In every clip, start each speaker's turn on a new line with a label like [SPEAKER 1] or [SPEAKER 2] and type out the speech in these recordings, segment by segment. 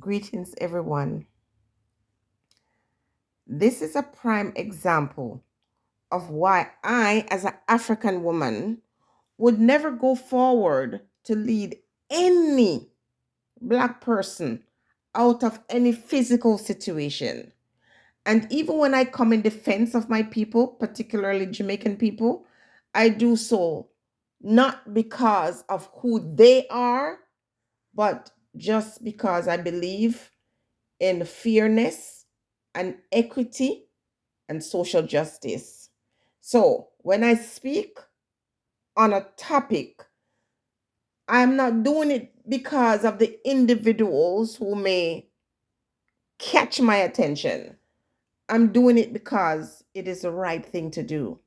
[SPEAKER 1] Greetings, everyone. This is a prime example of why I, as an African woman, would never go forward to lead any Black person out of any physical situation. And even when I come in defense of my people, particularly Jamaican people, I do so not because of who they are, but just because I believe in fairness and equity and social justice. So when I speak on a topic, I'm not doing it because of the individuals who may catch my attention. I'm doing it because it is the right thing to do.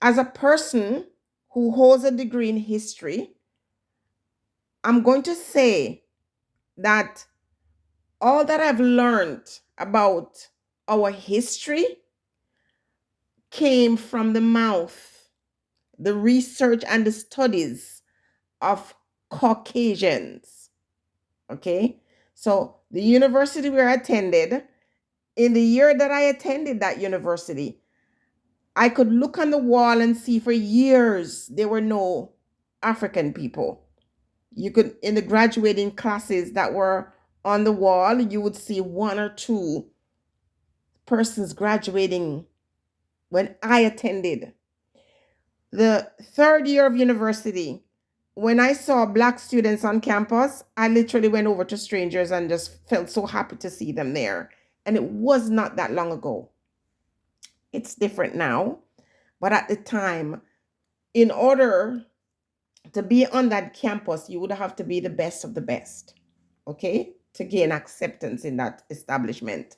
[SPEAKER 1] As a person who holds a degree in history, I'm going to say that all that I've learned about our history came from the mouth, the research and the studies of Caucasians. Okay. So the university where I attended, in the year that I attended that university, I could look on the wall and see for years there were no African people. You could, in the graduating classes that were on the wall, you would see one or two persons graduating when I attended. The third year of university, when I saw Black students on campus, I literally went over to strangers and just felt so happy to see them there. And it was not that long ago. It's different now. But at the time, in order to be on that campus, you would have to be the best of the best, okay, to gain acceptance in that establishment.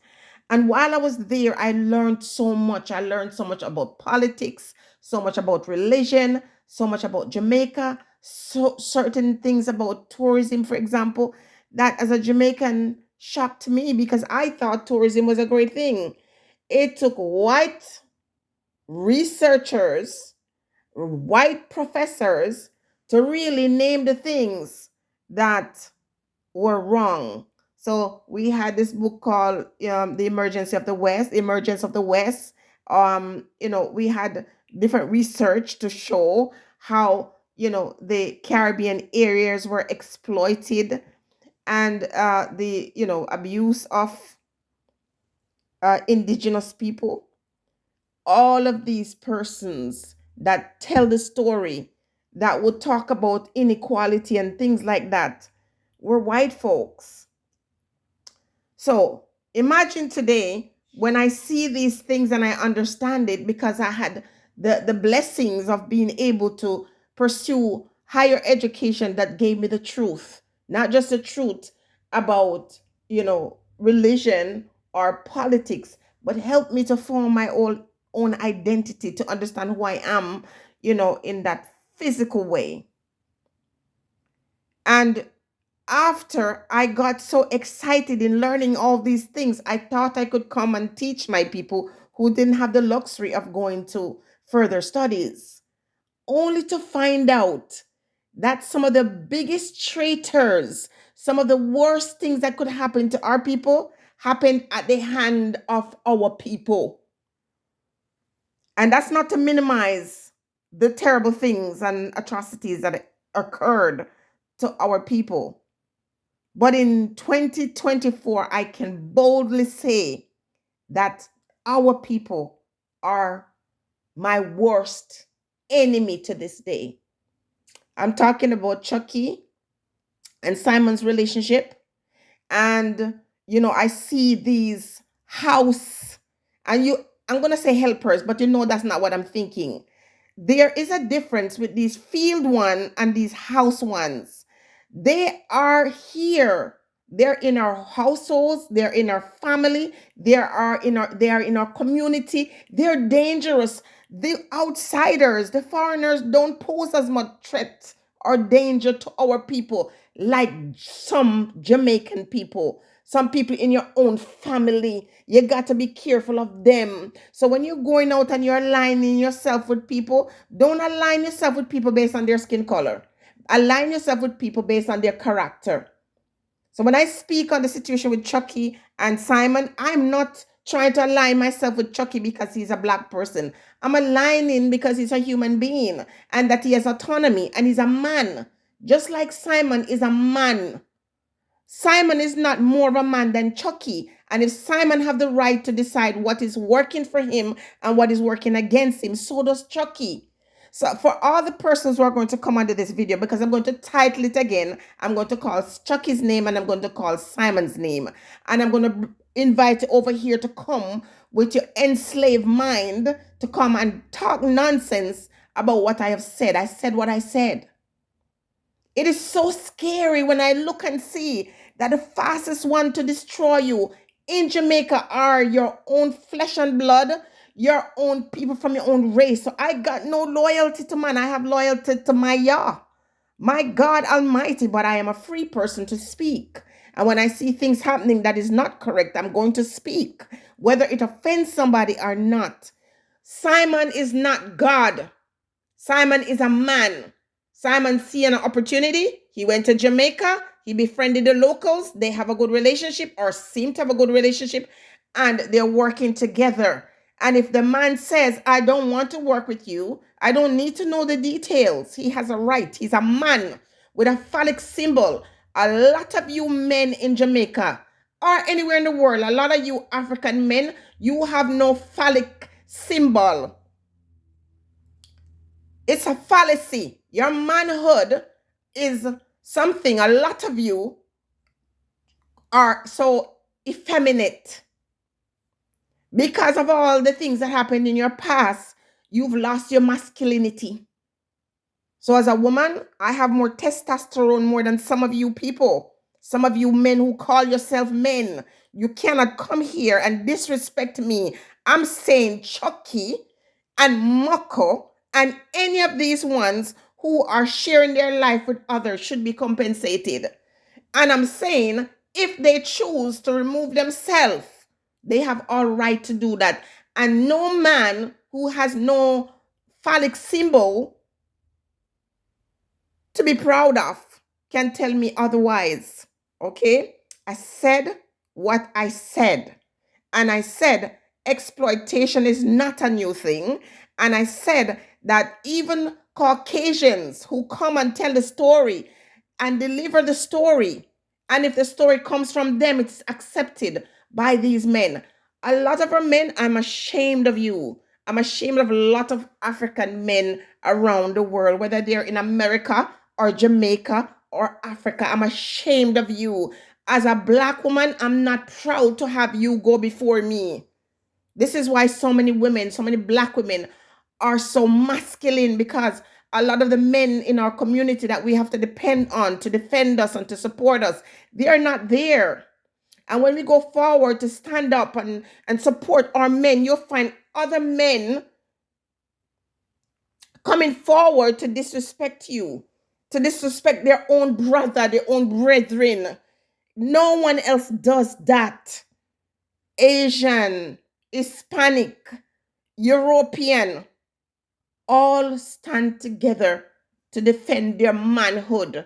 [SPEAKER 1] And while I was there, I learned so much. I learned so much about politics, so much about religion, so much about Jamaica, so certain things about tourism, for example, that as a Jamaican shocked me because I thought tourism was a great thing. It took white researchers, white professors to really name the things that were wrong. So we had this book called The Emergence of the West, Emergence of the West. We had different research to show how, the Caribbean areas were exploited and the, abuse of indigenous people. All of these persons that tell the story that would talk about inequality and things like that were white folks. So imagine today when I see these things and I understand it because I had the blessings of being able to pursue higher education that gave me the truth, not just the truth about, religion or politics, but helped me to form my own identity, to understand who I am, in that physical way. And after I got so excited in learning all these things, I thought I could come and teach my people who didn't have the luxury of going to further studies, only to find out that some of the biggest traitors, some of the worst things that could happen to our people happened at the hand of our people. And that's not to minimize the terrible things and atrocities that occurred to our people. But in 2024, I can boldly say that our people are my worst enemy to this day. I'm talking about Chucky and Simon's relationship. And, I see these house, and I'm going to say helpers, but that's not what I'm thinking. There is a difference with these field one and these house ones. They are here. They're in our households, they're in our family, they are in our community. They're dangerous. The outsiders, the foreigners don't pose as much threat or danger to our people like some Jamaican people. Some people in your own family, you got to be careful of them. So when you're going out and you're aligning yourself with people, don't align yourself with people based on their skin color. Align yourself with people based on their character. So when I speak on the situation with Chucky and Simon, I'm not trying to align myself with Chucky because he's a black person. I'm aligning because he's a human being and that he has autonomy and he's a man. Just like Simon is a man. Simon is not more of a man than Chucky. And if Simon have the right to decide what is working for him and what is working against him, so does Chucky. So for all the persons who are going to come under this video, because I'm going to title it again, I'm going to call Chucky's name and I'm going to call Simon's name. And I'm going to invite you over here to come with your enslaved mind to come and talk nonsense about what I have said. I said what I said. It is so scary when I look and see that the fastest one to destroy you in Jamaica are your own flesh and blood, your own people from your own race. So I got no loyalty to man. I have loyalty to my Yah, my God Almighty, but I am a free person to speak. And when I see things happening that is not correct, I'm going to speak, whether it offends somebody or not. Simon is not God. Simon is a man. Simon see an opportunity. He went to Jamaica. He befriended the locals. They have a good relationship or seem to have a good relationship and they're working together. And if the man says, I don't want to work with you, I don't need to know the details. He has a right. He's a man with a phallic symbol. A lot of you men in Jamaica or anywhere in the world, a lot of you African men, you have no phallic symbol. It's a fallacy. Your manhood is something a lot of you are so effeminate. Because of all the things that happened in your past, you've lost your masculinity. So as a woman, I have more testosterone more than some of you people. Some of you men who call yourself men. You cannot come here and disrespect me. I'm saying Chucky and Moko and any of these ones who are sharing their life with others should be compensated. And I'm saying if they choose to remove themselves, they have all right to do that. And no man who has no phallic symbol to be proud of can tell me otherwise. Okay? I said what I said. And I said exploitation is not a new thing. And I said that even Caucasians who come and tell the story and deliver the story, and if the story comes from them, it's accepted by these men. A lot of our men, I'm ashamed of you. I'm ashamed of a lot of African men around the world, whether they're in America or Jamaica or Africa. I'm ashamed of you. As a black woman, I'm not proud to have you go before me. This is why so many women, so many black women are so masculine, because a lot of the men in our community that we have to depend on to defend us and to support us, they are not there. And when we go forward to stand up and support our men, you'll find other men coming forward to disrespect you, to disrespect their own brother, their own brethren. No one else does that. Asian, Hispanic, European, all stand together to defend their manhood.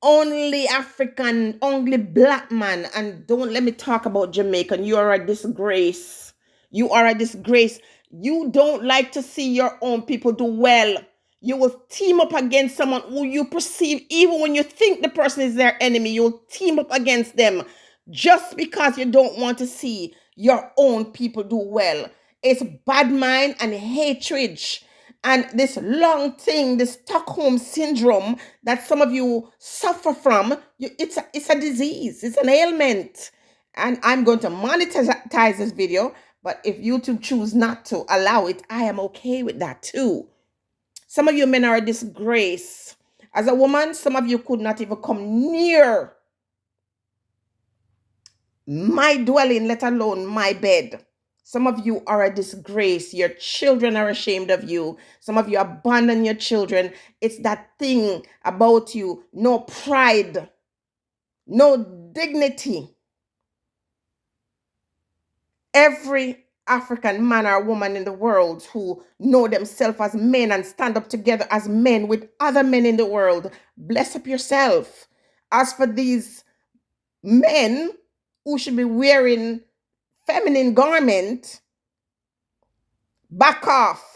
[SPEAKER 1] Only African, only black man, and don't let me talk about Jamaican. You are a disgrace. You are a disgrace. You don't like to see your own people do well. You will team up against someone who you perceive, even when you think the person is their enemy, you'll team up against them just because you don't want to see your own people do well. It's bad mind and hatred. And this long thing, this Stockholm syndrome that some of you suffer from, it's a disease, it's an ailment. And I'm going to monetize this video, but if YouTube choose not to allow it, I am okay with that too. Some of you men are a disgrace. As a woman, some of you could not even come near my dwelling, let alone my bed. Some of you are a disgrace. Your children are ashamed of you. Some of you abandon your children. It's that thing about you. No pride, no dignity. Every African man or woman in the world who know themselves as men and stand up together as men with other men in the world, bless up yourself. As for these Men who should be wearing feminine garment back off.